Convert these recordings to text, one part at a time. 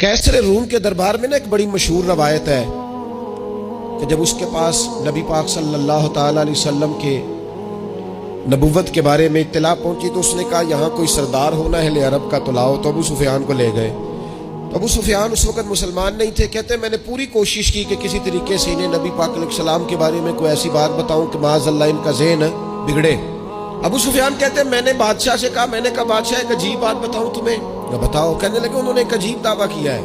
कैसर room के दरबार में ना एक बड़ी मशहूर रवायत है कि जब उसके पास नबी पाक सल्लल्लाहु ताला अलैहि वसल्लम के नबुव्वत के बारे में इत्तला पहुंची तो उसने कहा यहाँ कोई सरदार होना है ले अरब का तो लाओ। तो अबू सुफियान को ले गए। तो अबू सुफियान उस वक्त मुसलमान नहीं थे। कहते मैंने पूरी कोशिश की कि किसी तरीके से इन्हें नबी पाक अलैहिस्सलाम के बारे में कोई ऐसी बात बताऊं कि माज़अल्लाह इनका ज़हन बिगड़े। अबू सुफियान कहते मैंने बादशाह से कहा, मैंने कहा बादशाह एक अजीब बात बताऊं तुम्हें। बताओ। कहने लगे उन्होंने एक अजीब दावा किया है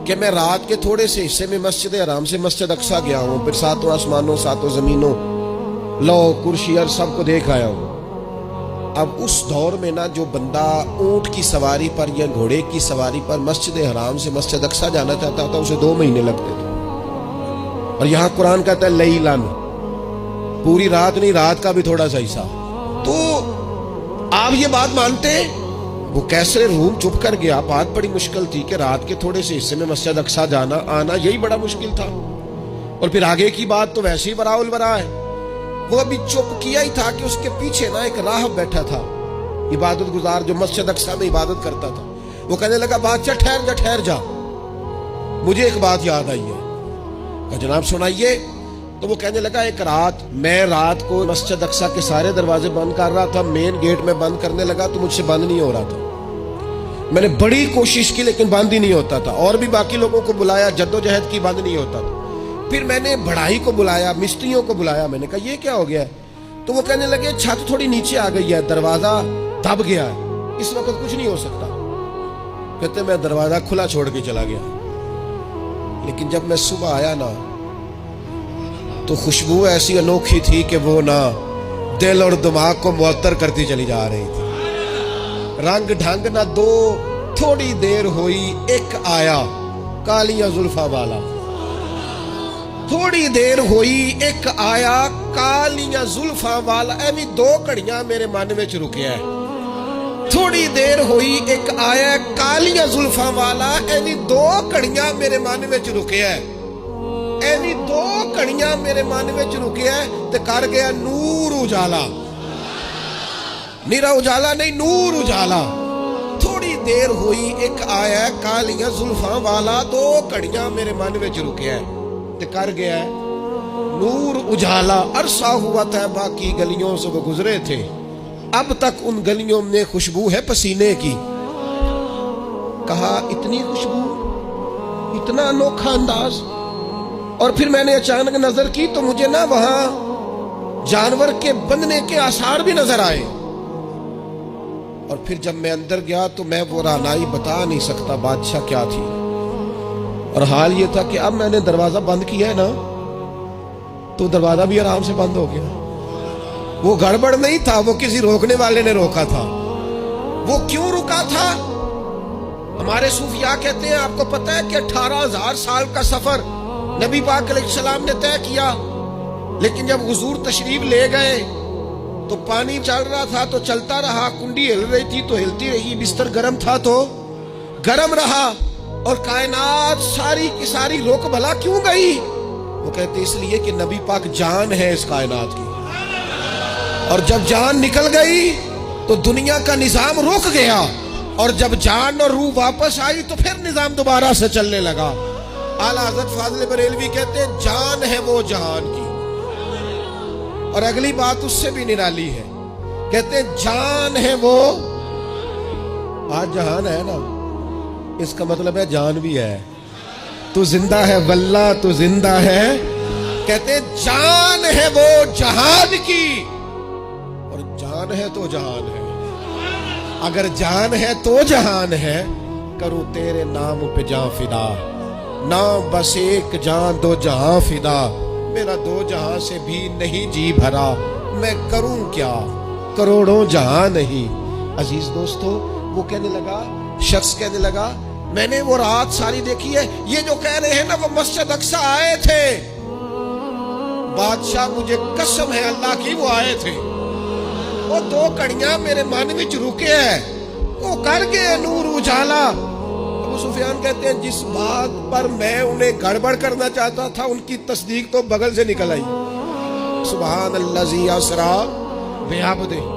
कि मैं रात के थोड़े से हिस्से में मस्जिद हराम से मस्जिद अक्सा गया हूँ, फिर सातों आसमानों सातों जमीनों लौ कुर्सी और सबको देख आया हूँ। अब उस दौर में ना जो बंदा ऊंट की सवारी पर या घोड़े की सवारी पर मस्जिद हराम से मस्जिद अक्सा जाना चाहता था उसे 2 महीने लगते थे। और यहाँ कुरान कहता है लैलन, पूरी रात नहीं, रात का भी थोड़ा सा हिस्सा। तो आप ये बात मानते हैं? वो कैसर रूम चुप कर गया। बात बड़ी मुश्किल थी कि रात के थोड़े से हिस्से में मस्जिद अक्सा जाना आना यही बड़ा मुश्किल था। और फिर आगे की बात तो वैसे ही बराउल बरा है। वो अभी चुप किया ही था कि उसके पीछे ना एक राहब बैठा था, इबादत गुजार, जो मस्जिद अक्सा में इबादत करता था। वो कहने लगा बादशाह ठहर जा, मुझे एक बात याद आई है। जनाब सुनाइए। तो वो कहने लगा एक रात मैं रात को मस्जिद अक्सा के सारे दरवाजे बंद कर रहा था, मेन गेट में बंद करने लगा तो मुझसे बंद नहीं हो रहा था। मैंने बड़ी कोशिश की लेकिन बंद ही नहीं होता था। और भी बाकी लोगों को बुलाया, जद्दोजहद की, बंद नहीं होता था। फिर मैंने बढ़ाई को बुलाया, मिस्त्रियों को बुलाया। मैंने कहा ये क्या हो गया है? तो वो कहने लगे छत थोड़ी नीचे आ गई है, दरवाजा दब गया है, इस वक्त कुछ नहीं हो सकता। कहते मैं दरवाजा खुला छोड़ के चला गया। लेकिन जब मैं सुबह आया ना तो खुशबू ऐसी अनोखी थी कि वो ना दिल और दिमाग को मुअत्तर करती चली जा रही थी। रंग ढंग ना दो, थोड़ी देर हुई एक आया कालिया जुल्फा वाला। थोड़ी देर हुई एक आया कालिया जुल्फा वाला। ऐवी 2 घड़ियां मेरे मन में रुकिया है। थोड़ी देर हुई एक आया कालिया जुल्फा वाला। ऐवी 2 घड़ियां मेरे मन में रुकिया है। ऐवी 2 घड़ियां मेरे मन में रुकिया है ते कर गया नूर उजाला। निरा उजाला नहीं, नूर उजाला। थोड़ी देर हुई एक आया कालिया जुल्फा वाला। 2 घड़ियां मेरे मन में रुकिया है ते कर गया नूर उजाला। अरसा हुआ था बाकी गलियों से वो गुजरे थे, अब तक उन गलियों में खुशबू है पसीने की। कहा इतनी खुशबू, इतना अनोखा अंदाज। और फिर मैंने अचानक नजर की तो मुझे ना वहां जानवर के बंधने के आसार भी नजर आए। और फिर जब मैं अंदर गया तो मैं वो रानाई बता नहीं सकता बादशाह क्या थी। और हाल ये था कि अब मैंने दरवाजा बंद किया है ना तो दरवाजा भी आराम से बंद हो गया। वो गड़बड़ नहीं था, वो किसी रोकने वाले ने रोका था। वो क्यों रुका था? हमारे सूफिया कहते हैं आपको पता है कि 18,000 साल का सफर नबी पाक अलैहिस्सलाम ने तय किया। लेकिन जब हुजूर तशरीफ ले गए तो पानी चल रहा था तो चलता रहा, कुंडी हिल रही थी तो हिलती रही, बिस्तर गर्म था तो गर्म रहा। और कायनात सारी की सारी रोक भला क्यों गई? वो कहते इसलिए कि नबी पाक जान है इस कायनात की। और जब जान निकल गई तो दुनिया का निजाम रुक गया। और जब जान और रूह वापस आई तो फिर निजाम दोबारा से चलने लगा। आला हज़रत फाज़िल बरेलवी कहते हैं जान है वो जहान की। और अगली बात उससे भी निराली है, कहते हैं जान है वो, आज जहान है ना इसका मतलब है जान भी है। तू जिंदा है वल्ला, तू जिंदा है। कहते हैं जान है वो जहान की। और जान है तो जहान है। अगर जान है तो जहान है, करूं तेरे नाम पे जान फिदा। ना बस एक जान 2 जहां फिदा। मेरा 2 जहां से भी नहीं जी भरा, मैं करूं क्या करोड़ों जहां नहीं। अजीज दोस्तों, वो कहने लगा, शख्स कहने लगा मैंने वो रात सारी देखी है। ये जो कह रहे हैं ना वो मस्जिद अक्सा आए थे। बादशाह मुझे कसम है अल्लाह की वो आए थे। वो 2 घड़ियां मेरे मन में रुके हैं, वो कर गए नूर उजाला। अबू सुफियान कहते हैं जिस बात पर मैं उन्हें गड़बड़ करना चाहता था उनकी तस्दीक तो बगल से निकल आई। सुभान अल्लाज़ी असरा बिअब्दिही।